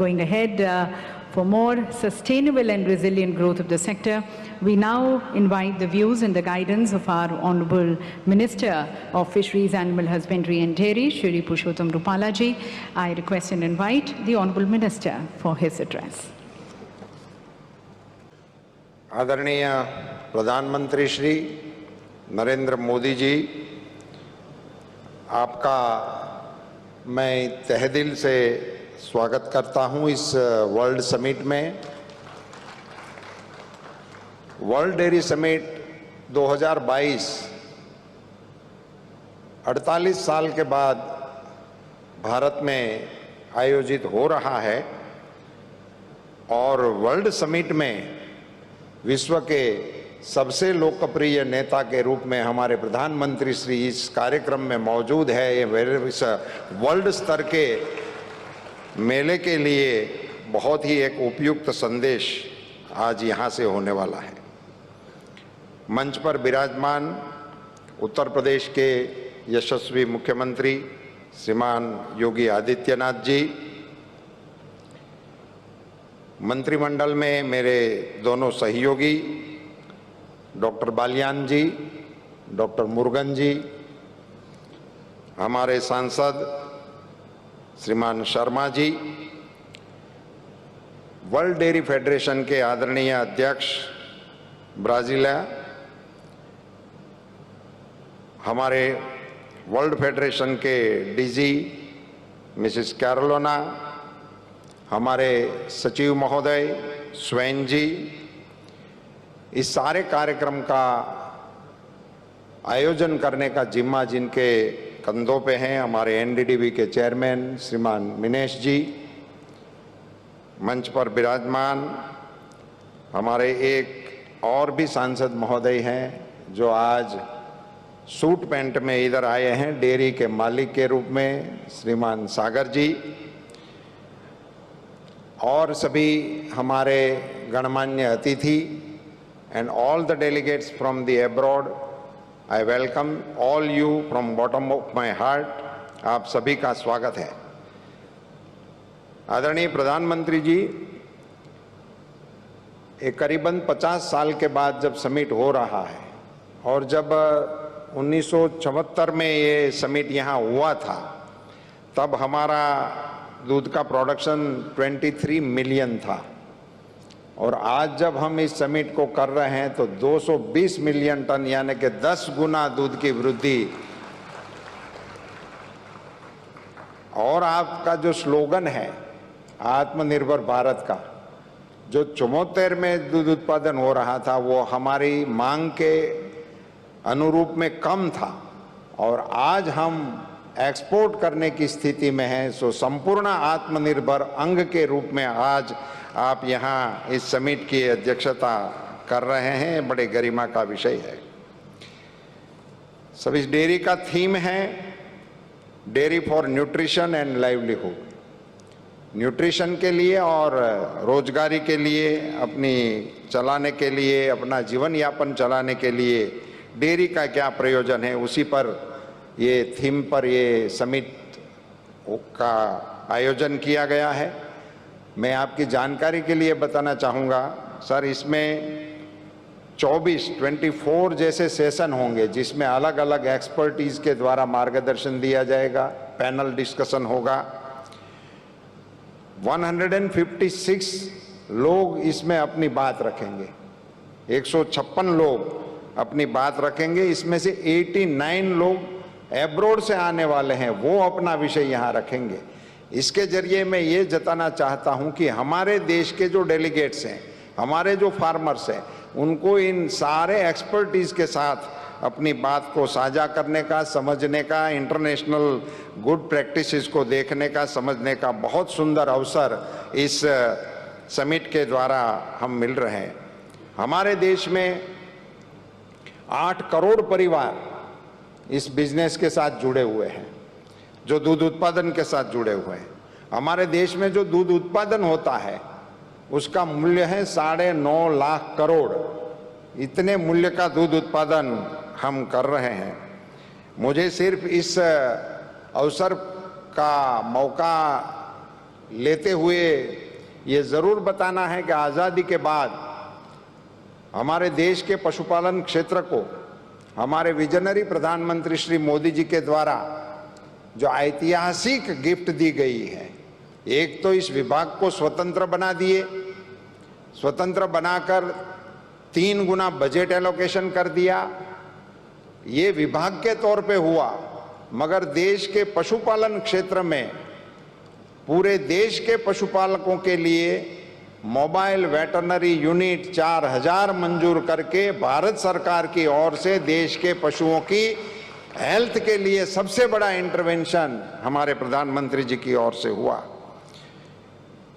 going ahead for more sustainable and resilient growth of the sector. We now invite the views and the guidance of our Honourable Minister of Fisheries, Animal Husbandry and Dairy, Shri Purushottam Rupala ji. I request and invite the Honourable Minister for his address. आदरणीय प्रधानमंत्री श्री नरेंद्र मोदी जी, आपका मैं तहे दिल से स्वागत करता हूं इस वर्ल्ड समिट में। वर्ल्ड डेयरी समिट 2022 48 साल के बाद भारत में आयोजित हो रहा है और वर्ल्ड समिट में विश्व के सबसे लोकप्रिय नेता के रूप में हमारे प्रधानमंत्री श्री इस कार्यक्रम में मौजूद है। ये इस वर्ल्ड स्तर के मेले के लिए बहुत ही एक उपयुक्त संदेश आज यहाँ से होने वाला है। मंच पर विराजमान उत्तर प्रदेश के यशस्वी मुख्यमंत्री श्रीमान योगी आदित्यनाथ जी, मंत्रिमंडल में मेरे दोनों सहयोगी डॉक्टर बालियान जी, डॉक्टर मुरुगन जी, हमारे सांसद श्रीमान Sharma ji, world dairy federation के आदरणीय अध्यक्ष ब्राजीलिया, हमारे वर्ल्ड फेडरेशन के डीजी मिसेस कैरोलिना, हमारे सचिव महोदय स्वैन जी, इस सारे कार्यक्रम का आयोजन करने का जिम्मा जिनके कंधों पे हैं, हमारे एनडीडीबी के चेयरमैन श्रीमान मिनेश जी, मंच पर विराजमान हमारे एक और भी सांसद महोदय हैं जो आज सूट पैंट में इधर आए हैं, डेयरी के मालिक के रूप में श्रीमान सागर जी, और सभी हमारे गणमान्य अतिथि and all the delegates from the abroad, I welcome all you from bottom of my heart. आप सभी का स्वागत है। आदरणीय प्रधानमंत्री जी, एक करीबन 50 साल के बाद जब समिट हो रहा है और जब 1974 में ये समिट यहाँ हुआ था, तब हमारा दूध का प्रोडक्शन 23 मिलियन था और आज जब हम इस समिट को कर रहे हैं तो 220 मिलियन टन यानी कि 10 गुना दूध की वृद्धि। और आपका जो स्लोगन है आत्मनिर्भर भारत का, जो 74 में दूध उत्पादन हो रहा था वो हमारी मांग के अनुरूप में कम था और आज हम एक्सपोर्ट करने की स्थिति में हैं। सो संपूर्ण आत्मनिर्भर अंग के रूप में आज आप यहाँ इस समिट की अध्यक्षता कर रहे हैं, बड़े गरिमा का विषय है। सब इस डेयरी का थीम है dairy for nutrition and livelihood. Nutrition के लिए और रोजगारी के लिए, अपनी चलाने के लिए, अपना जीवन यापन चलाने के लिए डेयरी का क्या प्रयोजन है, उसी पर ये थीम पर ये समिट का आयोजन किया गया है। मैं आपकी जानकारी के लिए बताना चाहूँगा सर, इसमें 24 जैसे सेशन होंगे जिसमें अलग अलग एक्सपर्टीज के द्वारा मार्गदर्शन दिया जाएगा, पैनल डिस्कशन होगा। 156 लोग इसमें अपनी बात रखेंगे, 156 लोग अपनी बात रखेंगे। इसमें से 89 लोग एब्रोड से आने वाले हैं, वो अपना विषय यहाँ रखेंगे। इसके जरिए मैं ये जताना चाहता हूँ कि हमारे देश के जो डेलीगेट्स हैं, हमारे जो फार्मर्स हैं, उनको इन सारे एक्सपर्टीज के साथ अपनी बात को साझा करने का, समझने का, इंटरनेशनल गुड प्रैक्टिसेस को देखने का, समझने का बहुत सुंदर अवसर इस समिट के द्वारा हम मिल रहे हैं। हमारे देश में 8 करोड़ परिवार इस बिजनेस के साथ जुड़े हुए हैं, जो दूध उत्पादन के साथ जुड़े हुए हैं। हमारे देश में जो दूध उत्पादन होता है उसका मूल्य है 9.5 लाख करोड़। इतने मूल्य का दूध उत्पादन हम कर रहे हैं। मुझे सिर्फ इस अवसर का मौका लेते हुए ये ज़रूर बताना है कि आज़ादी के बाद हमारे देश के पशुपालन क्षेत्र को हमारे विजनरी प्रधानमंत्री श्री मोदी जी के द्वारा जो ऐतिहासिक गिफ्ट दी गई है, एक तो इस विभाग को स्वतंत्र बना दिए, स्वतंत्र बनाकर 3 गुना बजट एलोकेशन कर दिया। ये विभाग के तौर पे हुआ, मगर देश के पशुपालन क्षेत्र में पूरे देश के पशुपालकों के लिए मोबाइल वेटरनरी यूनिट 4000 मंजूर करके भारत सरकार की ओर से देश के पशुओं की हेल्थ के लिए सबसे बड़ा इंटरवेंशन हमारे प्रधानमंत्री जी की ओर से हुआ।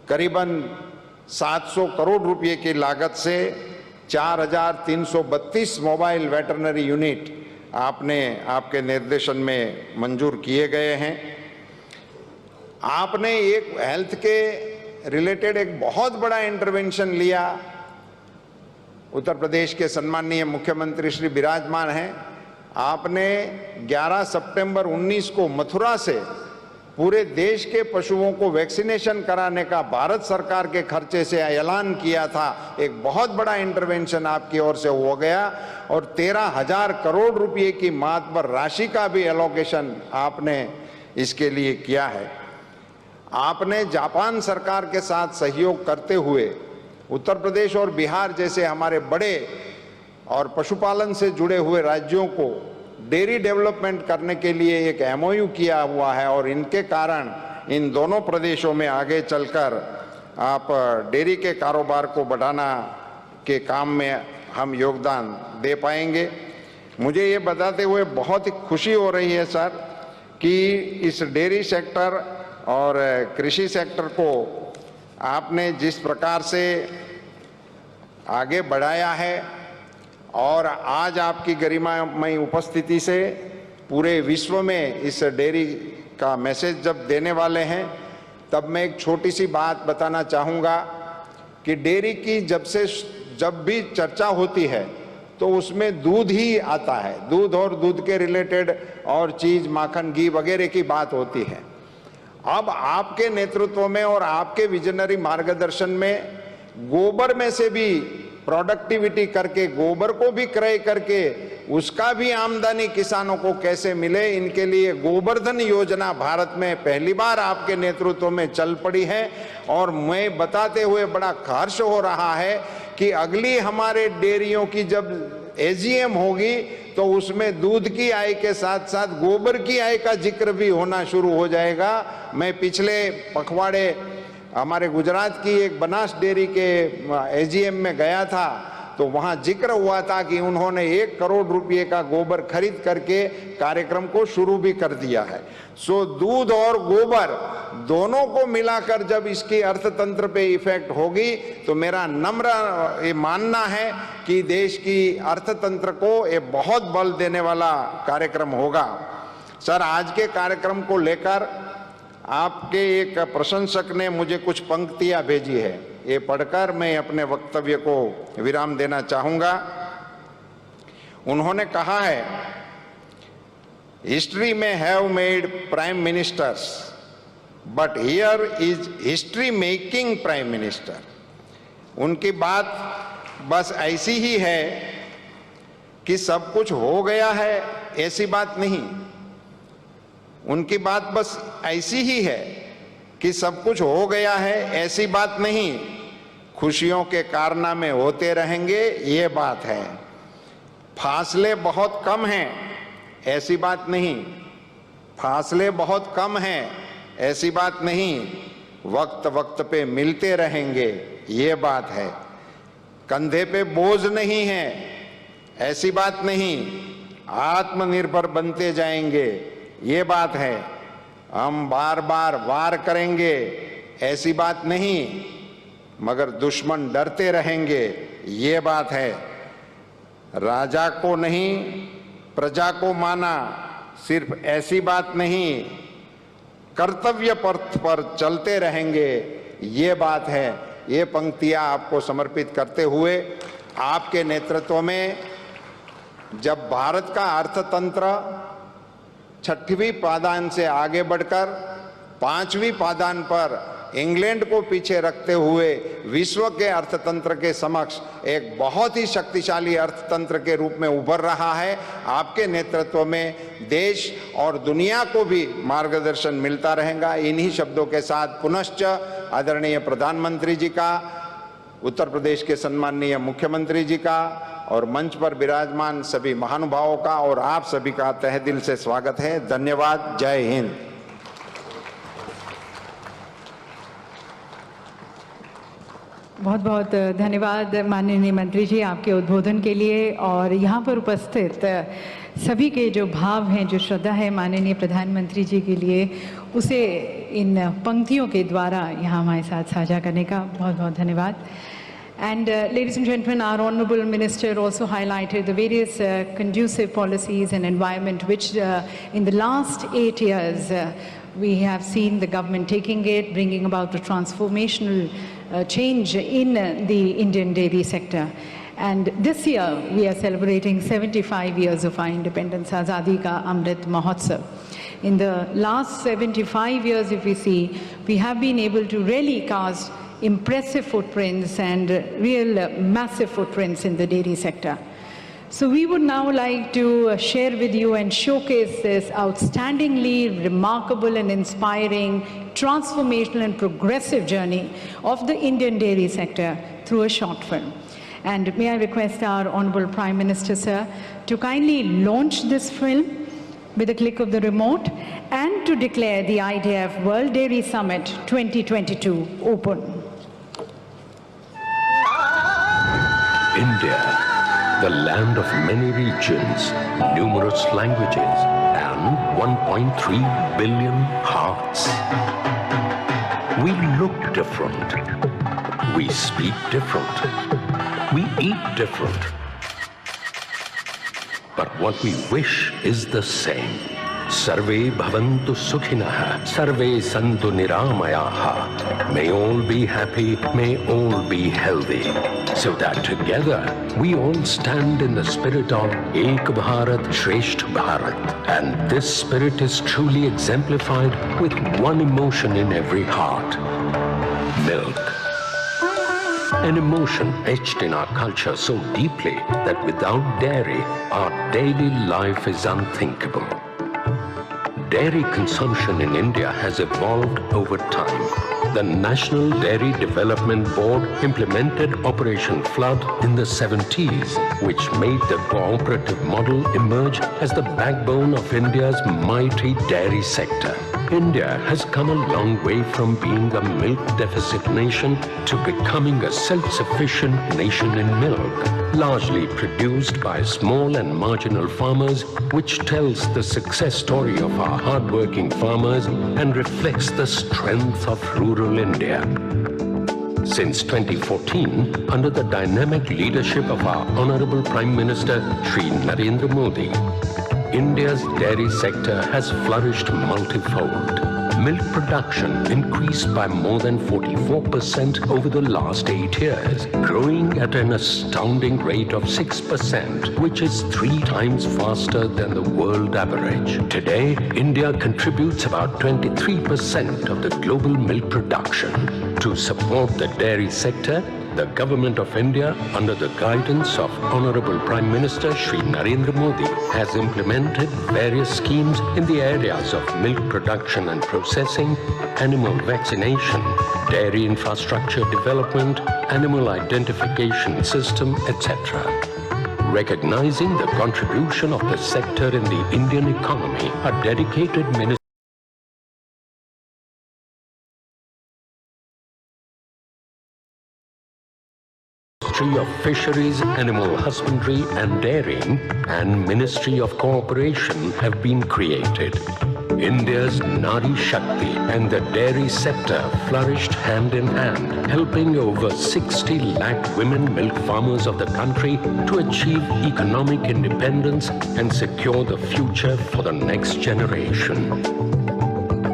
करीबन 700 करोड़ रुपए की लागत से 4332 मोबाइल वेटरनरी यूनिट आपके निर्देशन में मंजूर किए गए हैं। आपने एक हेल्थ के रिलेटेड एक बहुत बड़ा इंटरवेंशन लिया। उत्तर प्रदेश के सम्माननीय मुख्यमंत्री श्री विराजमान हैं। आपने 11 सितंबर 19 को मथुरा से पूरे देश के पशुओं को वैक्सीनेशन कराने का भारत सरकार के खर्चे से ऐलान किया था। एक बहुत बड़ा इंटरवेंशन आपकी ओर से हो गया और 13,000 करोड़ रुपए की मातबर राशि का भी एलोकेशन आपने इसके लिए किया है। आपने जापान सरकार के साथ सहयोग करते हुए उत्तर प्रदेश और बिहार जैसे हमारे बड़े और पशुपालन से जुड़े हुए राज्यों को डेयरी डेवलपमेंट करने के लिए एक MOU किया हुआ है और इनके कारण इन दोनों प्रदेशों में आगे चलकर आप डेयरी के कारोबार को बढ़ाना के काम में हम योगदान दे पाएंगे। मुझे ये बताते हुए बहुत ही खुशी हो रही है सर कि इस डेयरी सेक्टर और कृषि सेक्टर को आपने जिस प्रकार से आगे बढ़ाया है और आज आपकी गरिमामय उपस्थिति से पूरे विश्व में इस डेयरी का मैसेज जब देने वाले हैं, तब मैं एक छोटी सी बात बताना चाहूँगा कि डेयरी की जब भी चर्चा होती है तो उसमें दूध ही आता है। दूध और दूध के रिलेटेड और चीज़, माखन, घी वगैरह की बात होती है। अब आपके नेतृत्व में और आपके विजनरी मार्गदर्शन में गोबर में से भी प्रोडक्टिविटी करके, गोबर को भी क्रय करके उसका भी आमदनी किसानों को कैसे मिले, इनके लिए गोवर्धन योजना भारत में पहली बार आपके नेतृत्व में चल पड़ी है। और मैं बताते हुए बड़ा हर्ष हो रहा है कि अगली हमारे डेयरियों की जब AGM होगी तो उसमें दूध की आय के साथ साथ गोबर की आय का जिक्र भी होना शुरू हो जाएगा। मैं पिछले पखवाड़े हमारे गुजरात की एक बनास डेयरी के AGM में गया था तो वहाँ जिक्र हुआ था कि उन्होंने 1 करोड़ रुपए का गोबर खरीद करके कार्यक्रम को शुरू भी कर दिया है। सो दूध और गोबर दोनों को मिलाकर जब इसकी अर्थतंत्र पे इफेक्ट होगी तो मेरा नम्र ये मानना है कि देश की अर्थतंत्र को ये बहुत बल देने वाला कार्यक्रम होगा। सर, आज के कार्यक्रम को लेकर आपके एक प्रशंसक ने मुझे कुछ पंक्तियां भेजी है, ये पढ़कर मैं अपने वक्तव्य को विराम देना चाहूंगा। उन्होंने कहा है, हिस्ट्री में have made prime ministers but here is history making prime minister. उनकी बात बस ऐसी ही है कि सब कुछ हो गया है, ऐसी बात नहीं। उनकी बात बस ऐसी ही है कि सब कुछ हो गया है, ऐसी बात नहीं। खुशियों के कारनामे होते रहेंगे, ये बात है। फासले बहुत कम हैं, ऐसी बात नहीं। फासले बहुत कम हैं, ऐसी बात नहीं। वक्त वक्त पे मिलते रहेंगे, ये बात है। कंधे पे बोझ नहीं है, ऐसी बात नहीं। आत्मनिर्भर बनते जाएंगे, ये बात है। हम बार बार वार करेंगे, ऐसी बात नहीं, मगर दुश्मन डरते रहेंगे, ये बात है। राजा को नहीं प्रजा को माना, सिर्फ ऐसी बात नहीं। कर्तव्य पथ पर चलते रहेंगे, ये बात है। ये पंक्तियां आपको समर्पित करते हुए आपके नेतृत्व में जब भारत का अर्थतंत्र 6वीं पायदान से आगे बढ़कर 5वीं पायदान पर इंग्लैंड को पीछे रखते हुए विश्व के अर्थतंत्र के समक्ष एक बहुत ही शक्तिशाली अर्थतंत्र के रूप में उभर रहा है। आपके नेतृत्व में देश और दुनिया को भी मार्गदर्शन मिलता रहेगा। इन्हीं शब्दों के साथ पुनश्च आदरणीय प्रधानमंत्री जी का, उत्तर प्रदेश के सम्माननीय मुख्यमंत्री जी का और मंच पर विराजमान सभी महानुभावों का और आप सभी का तहे दिल से स्वागत है। धन्यवाद। जय हिंद। बहुत बहुत धन्यवाद माननीय मंत्री जी आपके उद्बोधन के लिए। और यहाँ पर उपस्थित सभी के जो भाव हैं, जो श्रद्धा है माननीय प्रधानमंत्री जी के लिए, उसे इन पंक्तियों के द्वारा यहाँ हमारे साथ साझा करने का बहुत बहुत धन्यवाद। And ladies and gentlemen, our Honorable Minister also highlighted the various conducive policies and environment which in the last 8 years we have seen the government taking it, bringing about a transformational change in the Indian dairy sector. And this year we are celebrating 75 years of our independence, Azadi Ka Amrit Mahotsav. In the last 75 years, if we see, we have been able to really cast impressive footprints and real massive footprints in the dairy sector. So we would now like to share with you and showcase this outstandingly remarkable and inspiring, transformational and progressive journey of the Indian dairy sector through a short film. And may I request our Honorable Prime Minister, sir, to kindly launch this film with a click of the remote and to declare the IDF World Dairy Summit 2022 open. India, the land of many regions, numerous languages, and 1.3 billion hearts. We look different. We speak different. We eat different. But what we wish is the same. Sarve bhavantu sukhinah, sarve santu niramayaha. May all be happy, may all be healthy. So that together we all stand in the spirit of Ek Bharat Shreshtha Bharat. And this spirit is truly exemplified with one emotion in every heart: milk. An emotion etched in our culture so deeply that without dairy, our daily life is unthinkable. Dairy consumption in India has evolved over time. The National Dairy Development Board implemented Operation Flood in the 70s, which made the cooperative model emerge as the backbone of India's mighty dairy sector. India has come a long way from being a milk deficit nation to becoming a self-sufficient nation in milk, largely produced by small and marginal farmers, which tells the success story of our hard-working farmers and reflects the strength of rural India. Since 2014, under the dynamic leadership of our Honorable Prime Minister Shri Narendra Modi, India's dairy sector has flourished multifold. Milk production increased by more than 44% over the last 8 years, growing at an astounding rate of 6%, which is 3 times faster than the world average. Today, India contributes about 23% of the global milk production. To support the dairy sector, the Government of India, under the guidance of Honorable Prime Minister Shri Narendra Modi, has implemented various schemes in the areas of milk production and processing, animal vaccination, dairy infrastructure development, animal identification system, etc. Recognizing the contribution of the sector in the Indian economy, a dedicated Ministry of Fisheries, Animal Husbandry and Dairying and Ministry of Cooperation have been created. India's Nari Shakti and the dairy sector flourished hand in hand, helping over 60 lakh women milk farmers of the country to achieve economic independence and secure the future for the next generation.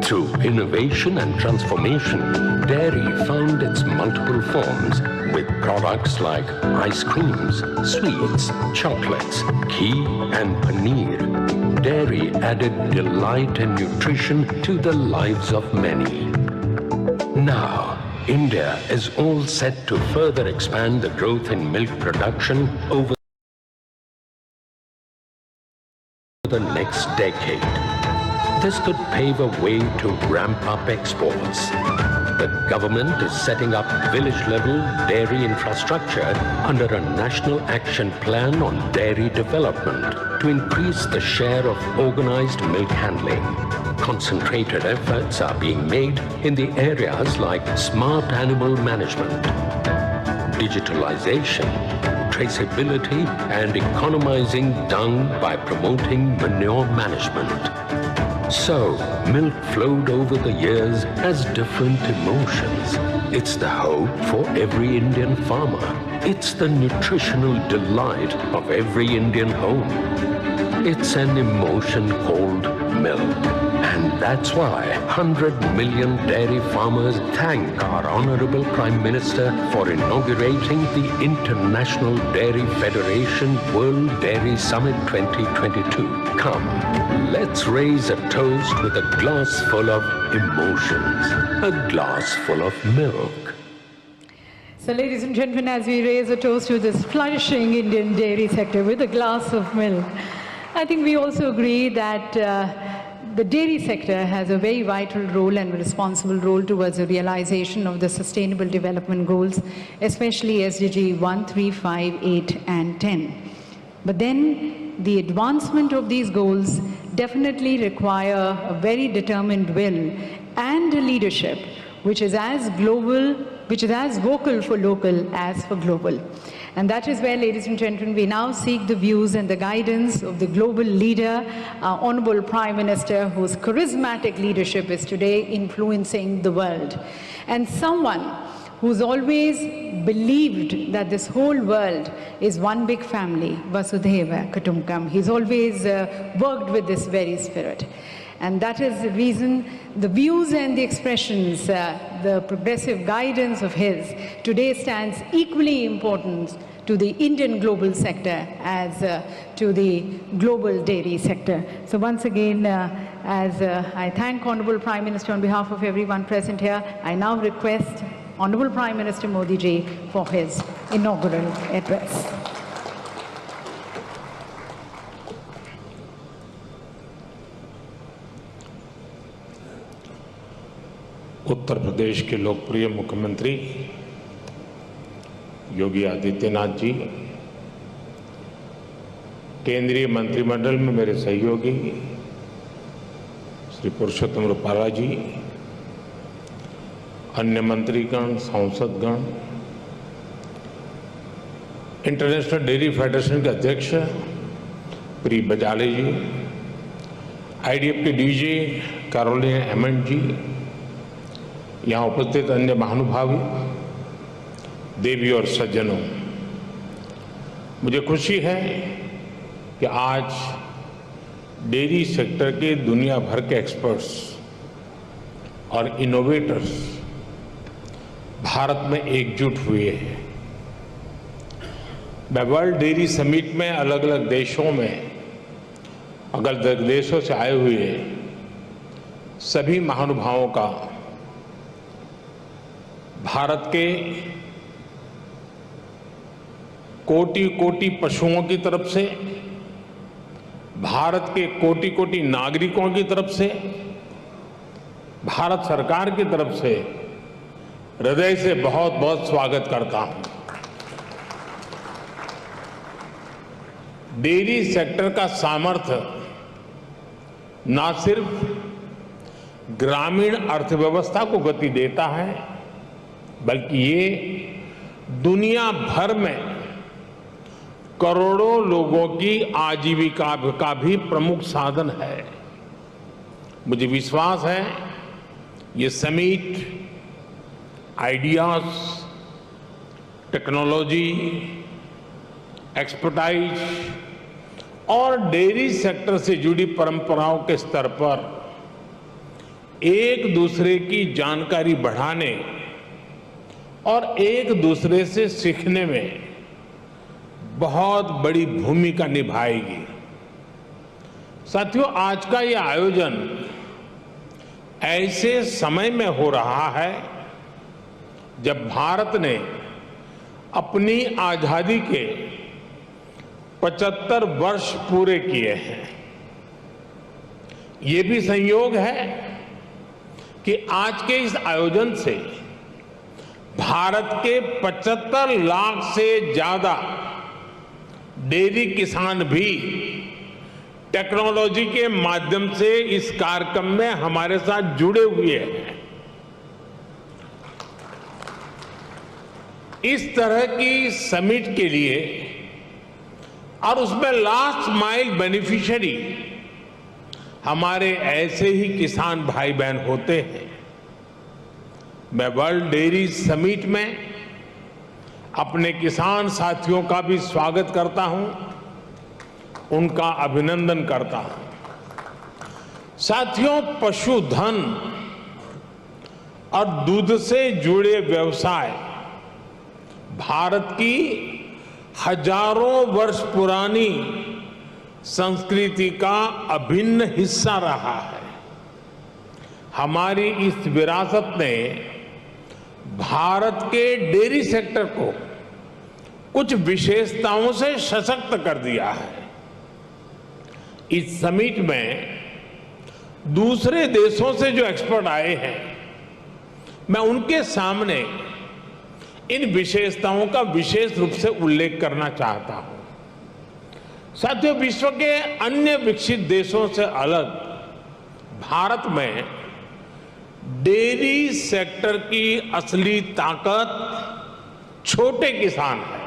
Through innovation and transformation, dairy found its multiple forms with products like ice creams, sweets, chocolates, ghee and paneer. Dairy added delight and nutrition to the lives of many. Now, India is all set to further expand the growth in milk production over the next decade. This could pave a way to ramp up exports. The government is setting up village-level dairy infrastructure under a National Action Plan on Dairy Development to increase the share of organized milk handling. Concentrated efforts are being made in the areas like smart animal management, digitalization, traceability, and economizing dung by promoting manure management. So, milk flowed over the years has different emotions. It's the hope for every Indian farmer. It's the nutritional delight of every Indian home. It's an emotion called milk. And that's why 100 million dairy farmers thank our Honorable Prime Minister for inaugurating the International Dairy Federation World Dairy Summit 2022. Come, let's raise a toast with a glass full of emotions, a glass full of milk. So, ladies and gentlemen, as we raise a toast to this flourishing Indian dairy sector with a glass of milk, I think we also agree that the dairy sector has a very vital role and responsible role towards the realization of the Sustainable Development Goals, especially SDG 1, 3, 5, 8, and 10. But then the advancement of these goals definitely require a very determined will and a leadership which is as global, which is as vocal for local as for global. And that is where, ladies and gentlemen, we now seek the views and the guidance of the global leader, our Honorable Prime Minister, whose charismatic leadership is today influencing the world. And someone who's always believed that this whole world is one big family, Vasudhaiva Kutumbakam. He's always worked with this very spirit. And that is the reason the views and the expressions, the progressive guidance of his today stands equally important to the Indian global sector as to the global dairy sector. So once again, as I thank Honorable Prime Minister on behalf of everyone present here, I now request Honorable Prime Minister Modi ji for his inaugural address. Uttar Pradesh के लोकप्रिय मुख्यमंत्री योगी आदित्यनाथ जी, केंद्रीय मंत्रिमंडल में मेरे सहयोगी श्री पुरुषोत्तम रूपाला जी, अन्य मंत्रीगण, सांसदगण, इंटरनेशनल डेयरी फेडरेशन के अध्यक्ष प्री बजाले जी, आईडीएफ के डीजी कैरोलिन हेमंड जी, यहाँ उपस्थित अन्य महानुभावी, देवी और सज्जनों, मुझे खुशी है कि आज डेयरी सेक्टर के दुनिया भर के एक्सपर्ट्स और इनोवेटर्स भारत में एकजुट हुए हैं। मैं वर्ल्ड डेयरी समिट में अलग अलग देशों में, अलग देशों से आए हुए सभी महानुभावों का भारत के कोटि कोटि पशुओं की तरफ से, भारत के कोटि कोटि नागरिकों की तरफ से, भारत सरकार की तरफ से हृदय से बहुत बहुत स्वागत करता हूं। डेयरी सेक्टर का सामर्थ्य न सिर्फ ग्रामीण अर्थव्यवस्था को गति देता है, बल्कि ये दुनिया भर में करोड़ों लोगों की आजीविका का भी प्रमुख साधन है। मुझे विश्वास है ये समिट आइडियाज, टेक्नोलॉजी, एक्सपर्टाइज और डेयरी सेक्टर से जुड़ी परंपराओं के स्तर पर एक दूसरे की जानकारी बढ़ाने और एक दूसरे से सीखने में बहुत बड़ी भूमिका निभाएगी। साथियों, आज का ये आयोजन ऐसे समय में हो रहा है जब भारत ने अपनी आजादी के 75 वर्ष पूरे किए हैं। ये भी संयोग है कि आज के इस आयोजन से भारत के 75 लाख से ज्यादा डेयरी किसान भी टेक्नोलॉजी के माध्यम से इस कार्यक्रम में हमारे साथ जुड़े हुए हैं। इस तरह की समिट के लिए और उसमें लास्ट माइल बेनिफिशियरी हमारे ऐसे ही किसान भाई बहन होते हैं। मैं वर्ल्ड डेयरी समिट में अपने किसान साथियों का भी स्वागत करता हूं, उनका अभिनंदन करता हूं। साथियों, पशुधन और दूध से जुड़े व्यवसाय भारत की हजारों वर्ष पुरानी संस्कृति का अभिन्न हिस्सा रहा है। हमारी इस विरासत ने भारत के डेयरी सेक्टर को कुछ विशेषताओं से सशक्त कर दिया है। इस समिट में दूसरे देशों से जो एक्सपर्ट आए हैं, मैं उनके सामने इन विशेषताओं का विशेष रूप से उल्लेख करना चाहता हूं। साथियों, विश्व के अन्य विकसित देशों से अलग भारत में डेयरी सेक्टर की असली ताकत छोटे किसान है।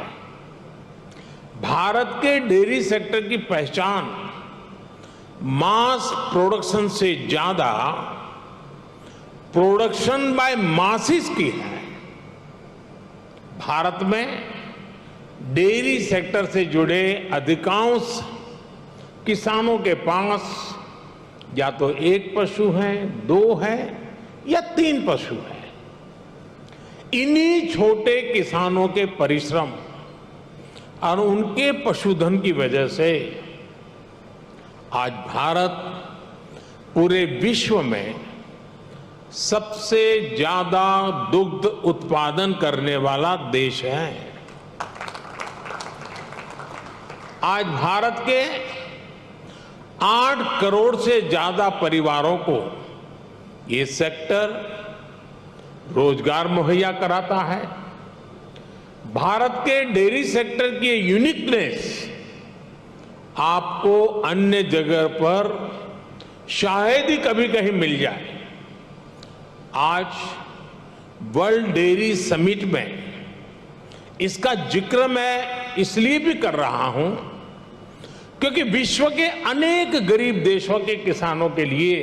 भारत के डेयरी सेक्टर की पहचान मास प्रोडक्शन से ज्यादा प्रोडक्शन बाय मासिस की है। भारत में डेयरी सेक्टर से जुड़े अधिकांश किसानों के पास या तो एक पशु है, 2 है या 3 पशु है। इन्हीं छोटे किसानों के परिश्रम और उनके पशुधन की वजह से आज भारत पूरे विश्व में सबसे ज्यादा दुग्ध उत्पादन करने वाला देश है। आज भारत के 8 करोड़ से ज्यादा परिवारों को ये सेक्टर रोजगार मुहैया कराता है। भारत के डेयरी सेक्टर की यूनिकनेस आपको अन्य जगह पर शायद ही कभी कहीं मिल जाए। आज वर्ल्ड डेयरी समिट में इसका जिक्र मैं इसलिए भी कर रहा हूं क्योंकि विश्व के अनेक गरीब देशों के किसानों के लिए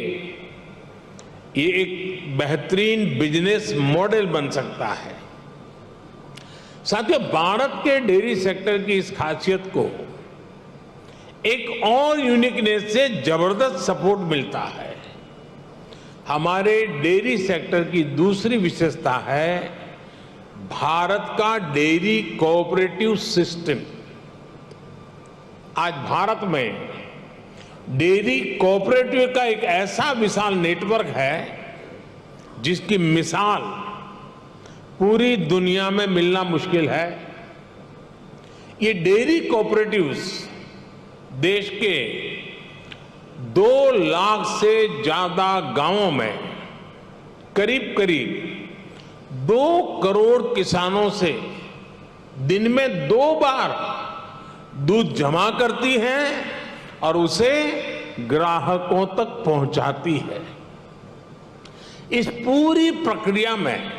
ये एक बेहतरीन बिजनेस मॉडल बन सकता है। साथियों, भारत के डेयरी सेक्टर की इस खासियत को एक और यूनिकनेस से जबरदस्त सपोर्ट मिलता है। हमारे डेयरी सेक्टर की दूसरी विशेषता है भारत का डेयरी कोऑपरेटिव सिस्टम। आज भारत में डेयरी कोऑपरेटिव का एक ऐसा विशाल नेटवर्क है जिसकी मिसाल पूरी दुनिया में मिलना मुश्किल है। ये डेयरी कोऑपरेटिव्स देश के 2 लाख से ज्यादा गांवों में करीब करीब 2 करोड़ किसानों से दिन में 2 बार दूध जमा करती हैं और उसे ग्राहकों तक पहुंचाती है। इस पूरी प्रक्रिया में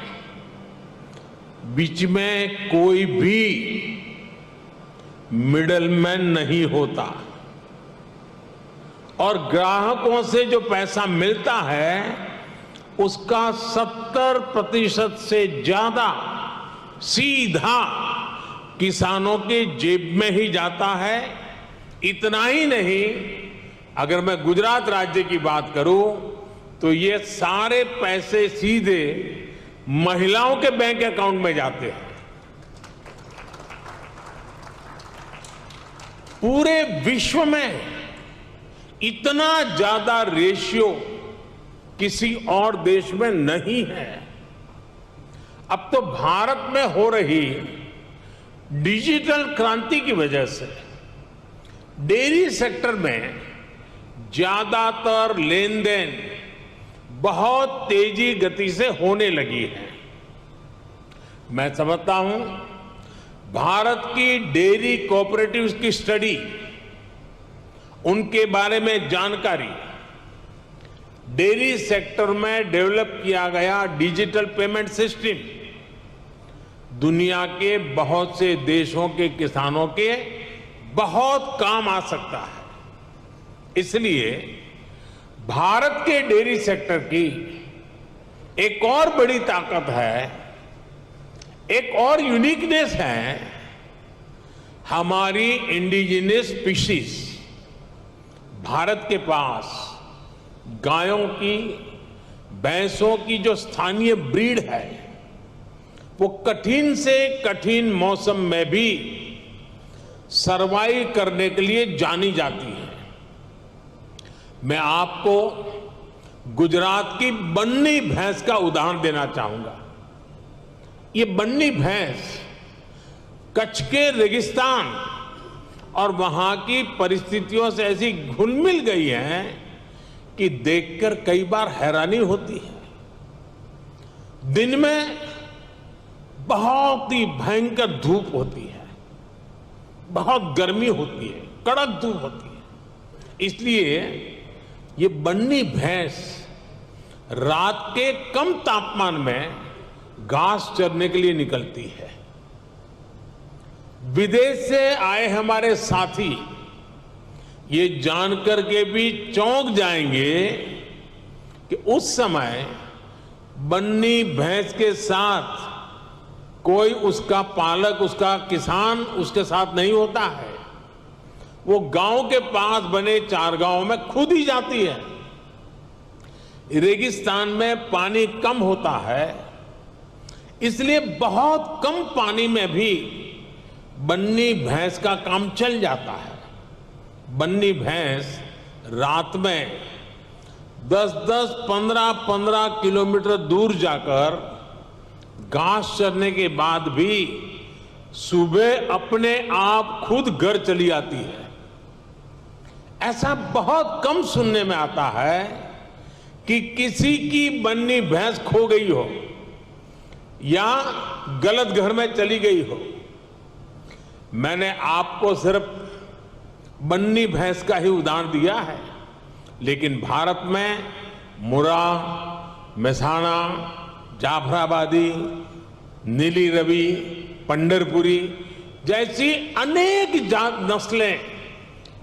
बीच में कोई भी मिडलमैन नहीं होता और ग्राहकों से जो पैसा मिलता है उसका 70% से ज्यादा सीधा किसानों के जेब में ही जाता है। इतना ही नहीं, अगर मैं गुजरात राज्य की बात करूं तो ये सारे पैसे सीधे महिलाओं के बैंक अकाउंट में जाते हैं। पूरे विश्व में इतना ज्यादा रेशियो किसी और देश में नहीं है। अब तो भारत में हो रही डिजिटल क्रांति की वजह से डेयरी सेक्टर में ज्यादातर लेन देन बहुत तेजी गति से होने लगी है। मैं समझता हूं भारत की डेयरी कोऑपरेटिव्स की स्टडी, उनके बारे में जानकारी, डेयरी सेक्टर में डेवलप किया गया डिजिटल पेमेंट सिस्टम दुनिया के बहुत से देशों के किसानों के बहुत काम आ सकता है। इसलिए भारत के डेयरी सेक्टर की एक और बड़ी ताकत है, एक और यूनिकनेस है, हमारी इंडिजिनस स्पीशीज। भारत के पास गायों की, भैंसों की जो स्थानीय ब्रीड है, वो कठिन से कठिन मौसम में भी सरवाइव करने के लिए जानी जाती है। मैं आपको गुजरात की बन्नी भैंस का उदाहरण देना चाहूंगा। ये बन्नी भैंस कच्छ के रेगिस्तान और वहां की परिस्थितियों से ऐसी घुल मिल गई है कि देखकर कई बार हैरानी होती है। दिन में बहुत ही भयंकर धूप होती है, बहुत गर्मी होती है, कड़क धूप होती है। इसलिए ये बन्नी भैंस रात के कम तापमान में घास चरने के लिए निकलती है। विदेश से आए हमारे साथी ये जानकर के भी चौंक जाएंगे कि उस समय बन्नी भैंस के साथ कोई उसका पालक, उसका किसान उसके साथ नहीं होता है। वो गांव के पास बने चारगांव में खुद ही जाती है। रेगिस्तान में पानी कम होता है, इसलिए बहुत कम पानी में भी बन्नी भैंस का काम चल जाता है। बन्नी भैंस रात में 10-10, 15-15 किलोमीटर दूर जाकर घास चरने के बाद भी सुबह अपने आप खुद घर चली आती है। ऐसा बहुत कम सुनने में आता है कि किसी की बन्नी भैंस खो गई हो या गलत घर में चली गई हो। मैंने आपको सिर्फ बन्नी भैंस का ही उदाहरण दिया है, लेकिन भारत में मुरा, मेहसाणा, जाफराबादी, नीली रवि, पंढरपुरी जैसी अनेक नस्लें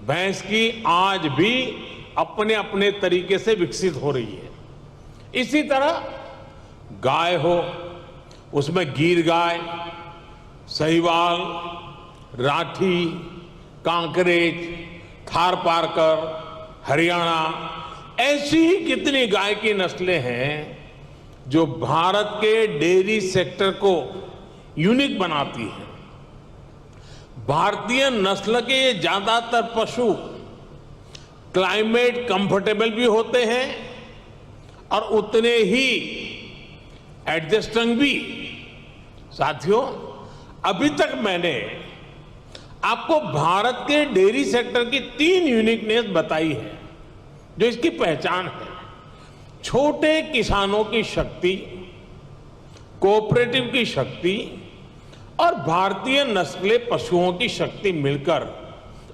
भैंस की आज भी अपने अपने तरीके से विकसित हो रही है। इसी तरह गाय हो, उसमें गीर गाय, सहीवाल, राठी, कांकरेज, थारपारकर, हरियाणा, ऐसी ही कितनी गाय की नस्लें हैं जो भारत के डेयरी सेक्टर को यूनिक बनाती है। भारतीय नस्ल के ये ज्यादातर पशु क्लाइमेट कंफर्टेबल भी होते हैं और उतने ही एडजस्टिंग भी। साथियों, अभी तक मैंने आपको भारत के डेयरी सेक्टर की 3 यूनिकनेस बताई है जो इसकी पहचान है। छोटे किसानों की शक्ति, कोऑपरेटिव की शक्ति और भारतीय नस्ले पशुओं की शक्ति मिलकर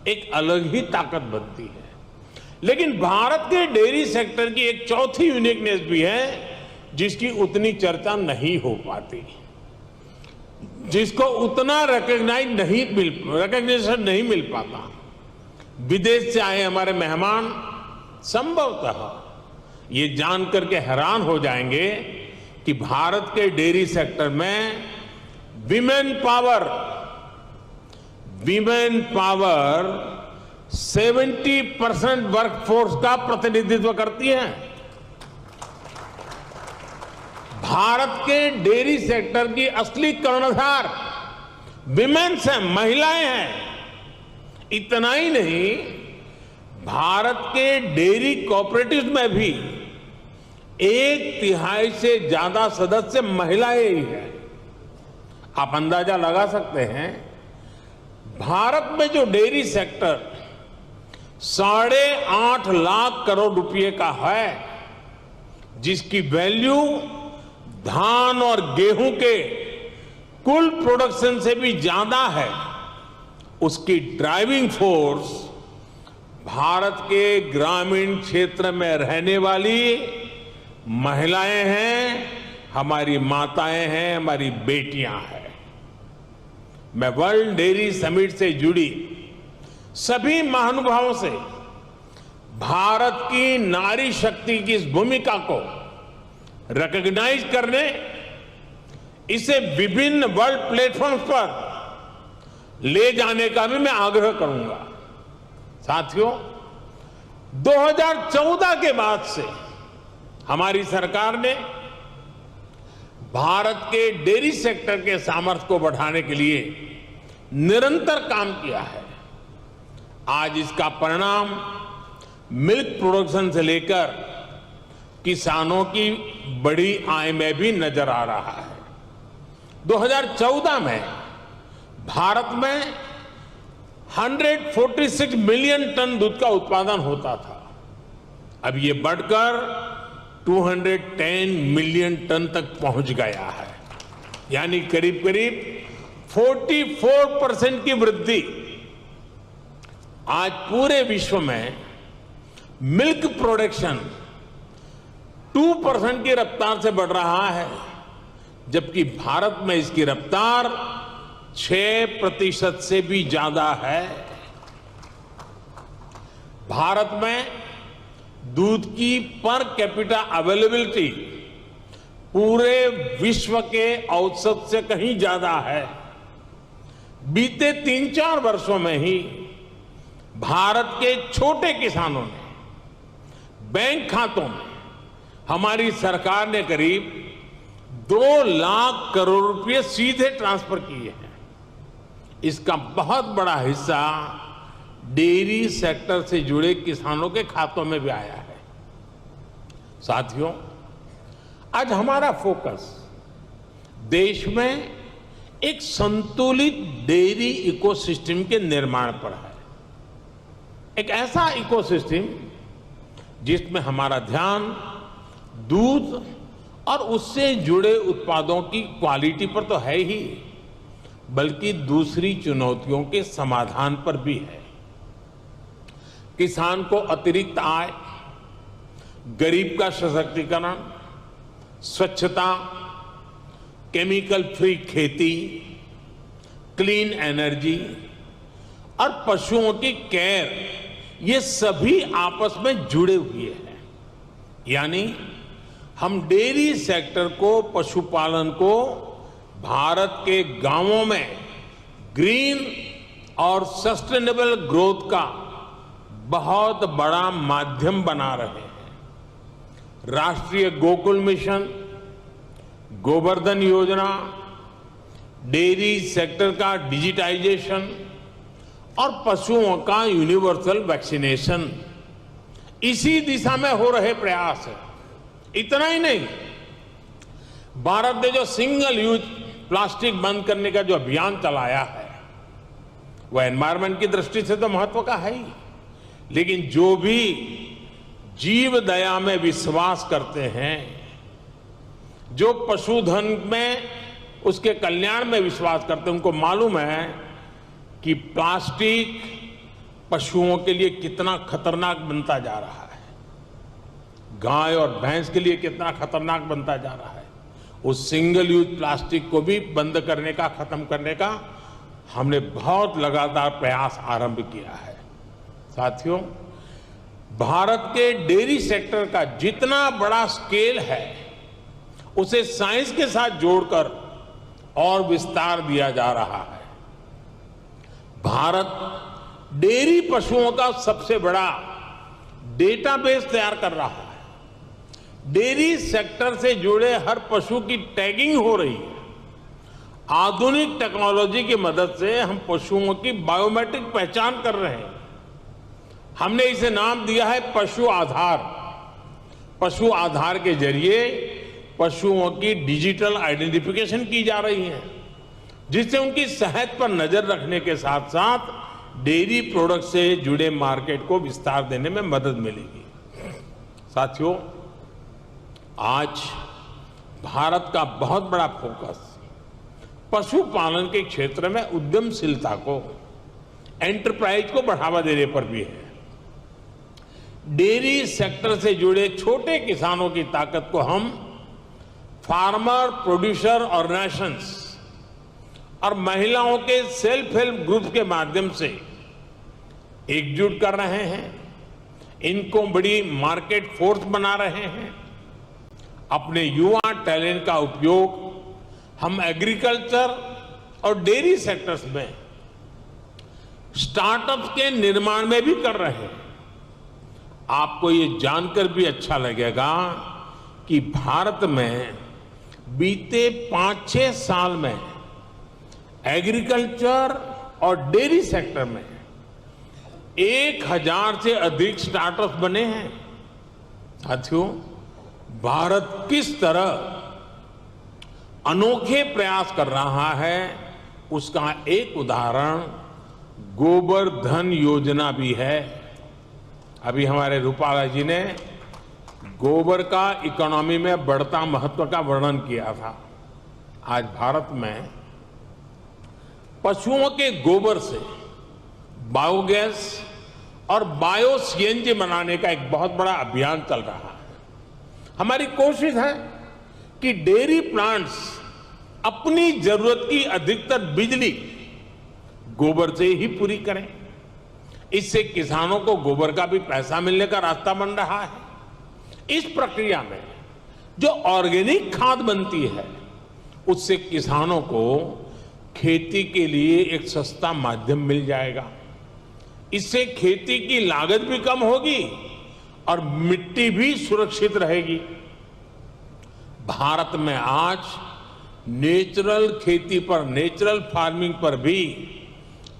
एक अलग ही ताकत बनती है। लेकिन भारत के डेयरी सेक्टर की एक चौथी यूनिकनेस भी है जिसकी उतनी चर्चा नहीं हो पाती, जिसको उतना रिकग्निशन नहीं मिल पाता। विदेश से आए हमारे मेहमान संभवतः ये जानकर के हैरान हो जाएंगे कि भारत के डेयरी सेक्टर में विमेन पावर 70% वर्कफोर्स का प्रतिनिधित्व करती है। भारत के डेयरी सेक्टर की असली कर्णधार विमेन्स हैं, महिलाएं हैं। इतना ही नहीं, भारत के डेयरी कोऑपरेटिव्स में भी 1/3 से ज्यादा सदस्य महिलाएं ही हैं। आप अंदाजा लगा सकते हैं, भारत में जो डेयरी सेक्टर 8.5 लाख करोड़ रुपए का है, जिसकी वैल्यू धान और गेहूं के कुल प्रोडक्शन से भी ज्यादा है, उसकी ड्राइविंग फोर्स भारत के ग्रामीण क्षेत्र में रहने वाली महिलाएं हैं, हमारी माताएं हैं, हमारी बेटियां हैं। मैं वर्ल्ड डेयरी समिट से जुड़ी सभी महानुभावों से भारत की नारी शक्ति की इस भूमिका को रिकॉग्नाइज करने, इसे विभिन्न वर्ल्ड प्लेटफॉर्म्स पर ले जाने का भी मैं आग्रह करूंगा। साथियों, 2014 के बाद से हमारी सरकार ने भारत के डेयरी सेक्टर के सामर्थ्य को बढ़ाने के लिए निरंतर काम किया है। आज इसका परिणाम मिल्क प्रोडक्शन से लेकर किसानों की बड़ी आय में भी नजर आ रहा है। 2014 में भारत में 146 मिलियन टन दूध का उत्पादन होता था। अब ये बढ़कर 210 मिलियन टन तक पहुंच गया है, यानी करीब करीब 44% की वृद्धि। आज पूरे विश्व में मिल्क प्रोडक्शन 2% की रफ्तार से बढ़ रहा है, जबकि भारत में इसकी रफ्तार 6% से भी ज्यादा है। भारत में दूध की पर कैपिटा अवेलेबिलिटी पूरे विश्व के औसत से कहीं ज्यादा है। बीते 3-4 वर्षों में ही भारत के छोटे किसानों ने बैंक खातों में हमारी सरकार ने करीब 2 लाख करोड़ रुपए सीधे ट्रांसफर किए हैं। इसका बहुत बड़ा हिस्सा डेयरी सेक्टर से जुड़े किसानों के खातों में भी आया है। साथियों, आज हमारा फोकस देश में एक संतुलित डेयरी इकोसिस्टम के निर्माण पर है। एक ऐसा इकोसिस्टम जिसमें हमारा ध्यान दूध और उससे जुड़े उत्पादों की क्वालिटी पर तो है ही, बल्कि दूसरी चुनौतियों के समाधान पर भी है। किसान को अतिरिक्त आय, गरीब का सशक्तिकरण, स्वच्छता, केमिकल फ्री खेती, क्लीन एनर्जी और पशुओं की केयर, ये सभी आपस में जुड़े हुए हैं। यानी हम डेयरी सेक्टर को, पशुपालन को भारत के गांवों में ग्रीन और सस्टेनेबल ग्रोथ का बहुत बड़ा माध्यम बना रहे हैं। राष्ट्रीय गोकुल मिशन, गोवर्धन योजना, डेयरी सेक्टर का डिजिटाइजेशन और पशुओं का यूनिवर्सल वैक्सीनेशन, इसी दिशा में हो रहे प्रयास है। इतना ही नहीं, भारत ने जो सिंगल यूज प्लास्टिक बंद करने का जो अभियान चलाया है, वह एनवायरमेंट की दृष्टि से तो महत्व का है ही, लेकिन जो भी जीव दया में विश्वास करते हैं, जो पशुधन में, उसके कल्याण में विश्वास करते हैं, उनको मालूम है कि प्लास्टिक पशुओं के लिए कितना खतरनाक बनता जा रहा है, गाय और भैंस के लिए कितना खतरनाक बनता जा रहा है। उस सिंगल यूज प्लास्टिक को भी बंद करने का, खत्म करने का हमने बहुत लगातार प्रयास आरंभ किया है। साथियों, भारत के डेयरी सेक्टर का जितना बड़ा स्केल है, उसे साइंस के साथ जोड़कर और विस्तार दिया जा रहा है। भारत डेयरी पशुओं का सबसे बड़ा डेटाबेस तैयार कर रहा है। डेयरी सेक्टर से जुड़े हर पशु की टैगिंग हो रही है। आधुनिक टेक्नोलॉजी की मदद से हम पशुओं की बायोमेट्रिक पहचान कर रहे हैं। हमने इसे नाम दिया है पशु आधार। पशु आधार के जरिए पशुओं की डिजिटल आइडेंटिफिकेशन की जा रही है। जिससे उनकी सेहत पर नजर रखने के साथ साथ डेयरी प्रोडक्ट से जुड़े मार्केट को विस्तार देने में मदद मिलेगी। साथियों, आज भारत का बहुत बड़ा फोकस पशुपालन के क्षेत्र में उद्यमशीलता को, एंटरप्राइज को बढ़ावा देने पर भी है। डेयरी सेक्टर से जुड़े छोटे किसानों की ताकत को हम फार्मर प्रोड्यूसर ऑर्गेनाइजेशंस और महिलाओं के सेल्फ हेल्प ग्रुप के माध्यम से एकजुट कर रहे हैं, इनको बड़ी मार्केट फोर्स बना रहे हैं। अपने युवा टैलेंट का उपयोग हम एग्रीकल्चर और डेयरी सेक्टर्स में स्टार्टअप्स के निर्माण में भी कर रहे हैं। आपको ये जानकर भी अच्छा लगेगा कि भारत में बीते 5-6 साल में एग्रीकल्चर और डेयरी सेक्टर में 1000 से अधिक स्टार्टअप्स बने हैं। साथियों, भारत किस तरह अनोखे प्रयास कर रहा है उसका एक उदाहरण गोबर धन योजना भी है। अभी हमारे रूपाला जी ने गोबर का इकोनॉमी में बढ़ता महत्व का वर्णन किया था। आज भारत में पशुओं के गोबर से बायोगैस और बायो सीएनजी बनाने का एक बहुत बड़ा अभियान चल रहा है। हमारी कोशिश है कि डेयरी प्लांट्स अपनी जरूरत की अधिकतर बिजली गोबर से ही पूरी करें। इससे किसानों को गोबर का भी पैसा मिलने का रास्ता बन रहा है। इस प्रक्रिया में जो ऑर्गेनिक खाद बनती है उससे किसानों को खेती के लिए एक सस्ता माध्यम मिल जाएगा। इससे खेती की लागत भी कम होगी और मिट्टी भी सुरक्षित रहेगी। भारत में आज नेचुरल खेती पर, नेचुरल फार्मिंग पर भी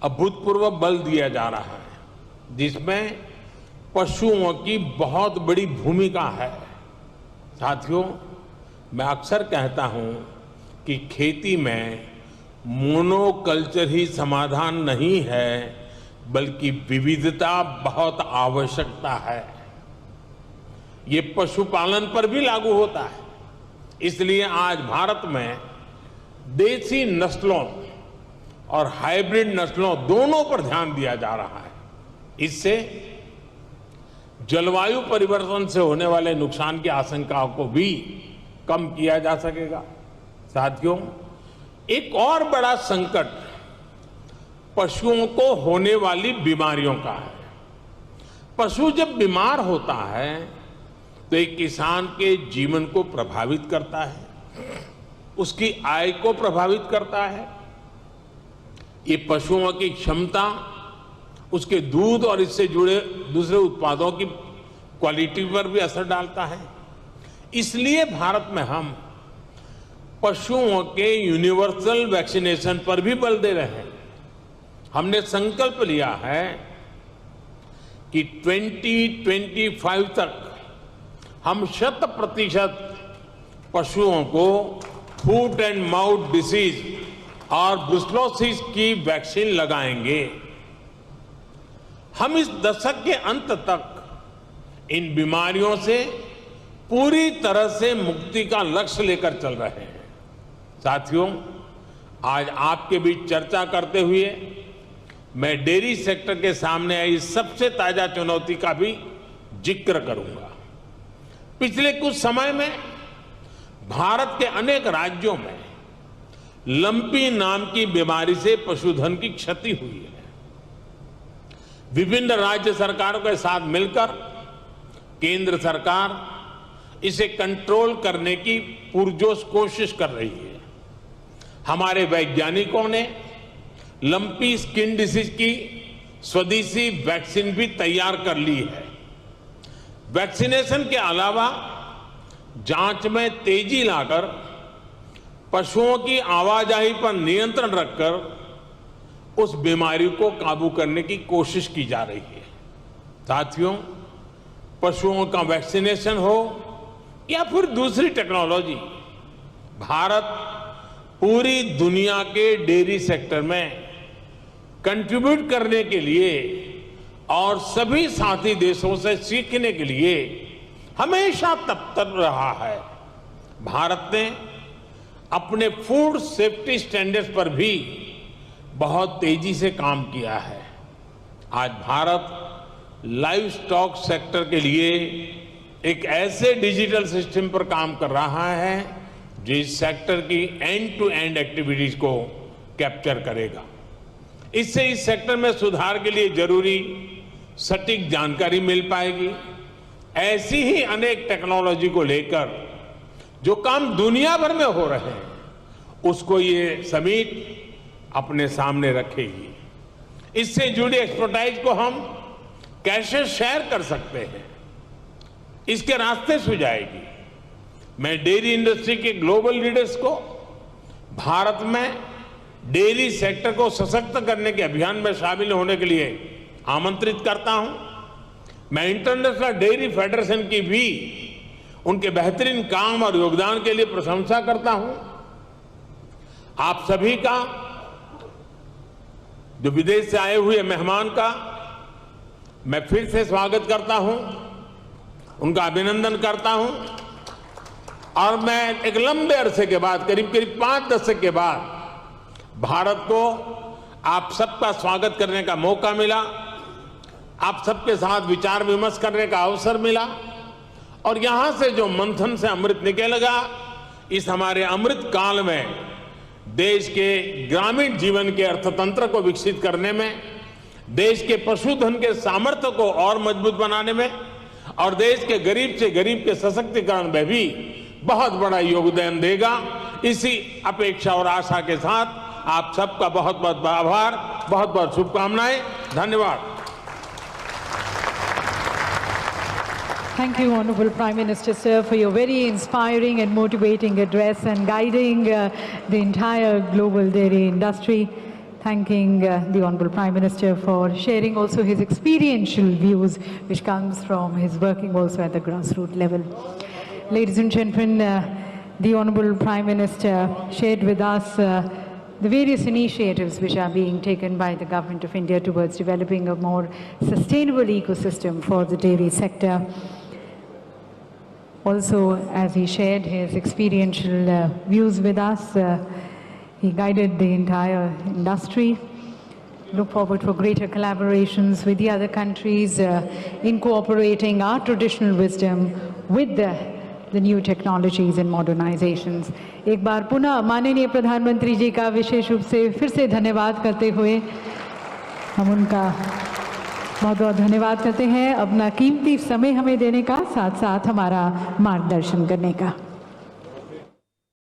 अभूतपूर्व बल दिया जा रहा है, जिसमें पशुओं की बहुत बड़ी भूमिका है। साथियों, मैं अक्सर कहता हूं कि खेती में मोनोकल्चर ही समाधान नहीं है, बल्कि विविधता बहुत आवश्यकता है। ये पशुपालन पर भी लागू होता है। इसलिए आज भारत में देसी नस्लों और हाइब्रिड नस्लों दोनों पर ध्यान दिया जा रहा है। इससे जलवायु परिवर्तन से होने वाले नुकसान की आशंकाओं को भी कम किया जा सकेगा। साथियों, एक और बड़ा संकट पशुओं को होने वाली बीमारियों का है। पशु जब बीमार होता है तो एक किसान के जीवन को प्रभावित करता है, उसकी आय को प्रभावित करता है। ये पशुओं की क्षमता, उसके दूध और इससे जुड़े दूसरे उत्पादों की क्वालिटी पर भी असर डालता है। इसलिए भारत में हम पशुओं के यूनिवर्सल वैक्सीनेशन पर भी बल दे रहे हैं। हमने संकल्प लिया है कि 2025 तक हम 100% पशुओं को फूट एंड माउथ डिसीज और ब्रुसेलोसिस की वैक्सीन लगाएंगे। हम इस दशक के अंत तक इन बीमारियों से पूरी तरह से मुक्ति का लक्ष्य लेकर चल रहे हैं। साथियों, आज आपके बीच चर्चा करते हुए मैं डेयरी सेक्टर के सामने आई सबसे ताजा चुनौती का भी जिक्र करूंगा। पिछले कुछ समय में भारत के अनेक राज्यों में लंपी नाम की बीमारी से पशुधन की क्षति हुई है। विभिन्न राज्य सरकारों के साथ मिलकर केंद्र सरकार इसे कंट्रोल करने की पुरजोश कोशिश कर रही है। हमारे वैज्ञानिकों ने लंपी स्किन डिसीज की स्वदेशी वैक्सीन भी तैयार कर ली है। वैक्सीनेशन के अलावा जांच में तेजी लाकर पशुओं की आवाजाही पर नियंत्रण रखकर उस बीमारी को काबू करने की कोशिश की जा रही है। साथियों, पशुओं का वैक्सीनेशन हो या फिर दूसरी टेक्नोलॉजी, भारत पूरी दुनिया के डेयरी सेक्टर में कंट्रीब्यूट करने के लिए और सभी साथी देशों से सीखने के लिए हमेशा तत्पर रहा है। भारत ने अपने फूड सेफ्टी स्टैंडर्ड्स पर भी बहुत तेजी से काम किया है। आज भारत लाइव स्टॉक सेक्टर के लिए एक ऐसे डिजिटल सिस्टम पर काम कर रहा है जो इस सेक्टर की एंड टू एंड एक्टिविटीज को कैप्चर करेगा। इससे इस सेक्टर में सुधार के लिए जरूरी सटीक जानकारी मिल पाएगी। ऐसी ही अनेक टेक्नोलॉजी को लेकर जो काम दुनिया भर में हो रहे हैं उसको ये समिट अपने सामने रखेगी। इससे जुड़ी एक्सपर्टाइज को हम कैसे शेयर कर सकते हैं, इसके रास्ते सुझाएगी। मैं डेयरी इंडस्ट्री के ग्लोबल लीडर्स को भारत में डेयरी सेक्टर को सशक्त करने के अभियान में शामिल होने के लिए आमंत्रित करता हूं। मैं इंटरनेशनल डेयरी फेडरेशन की भी उनके बेहतरीन काम और योगदान के लिए प्रशंसा करता हूं। आप सभी का, जो विदेश से आए हुए मेहमान का, मैं फिर से स्वागत करता हूं, उनका अभिनंदन करता हूं। और मैं एक लंबे अरसे के बाद, करीब 5 दशक के बाद भारत को आप सबका स्वागत करने का मौका मिला, आप सबके साथ विचार विमर्श करने का अवसर मिला और यहां से जो मंथन से अमृत निकलेगा, इस हमारे अमृत काल में देश के ग्रामीण जीवन के अर्थतंत्र को विकसित करने में, देश के पशुधन के सामर्थ्य को और मजबूत बनाने में और देश के गरीब से गरीब के सशक्तिकरण में भी बहुत बड़ा योगदान देगा। इसी अपेक्षा और आशा के साथ आप सबका बहुत बहुत आभार, बहुत बहुत शुभकामनाएं। धन्यवाद। Thank you, Honorable Prime Minister, sir, for your very inspiring and motivating address and guiding the entire global dairy industry. Thanking the Honorable Prime Minister for sharing also his experiential views, which comes from his working also at the grassroots level. Ladies and gentlemen, the Honorable Prime Minister shared with us the various initiatives which are being taken by the Government of India towards developing a more sustainable ecosystem for the dairy sector. Also, as he shared his experiential views with us, he guided the entire industry. Look forward for greater collaborations with the other countries in cooperating our traditional wisdom with the new technologies and modernizations. एक बार पुनः माननीय प्रधानमंत्री जी का विशेष रूप से फिर से धन्यवाद करते हुए हम उनका बहुत बहुत धन्यवाद करते हैं, अपना कीमती समय हमें देने का, साथ साथ हमारा मार्गदर्शन करने का।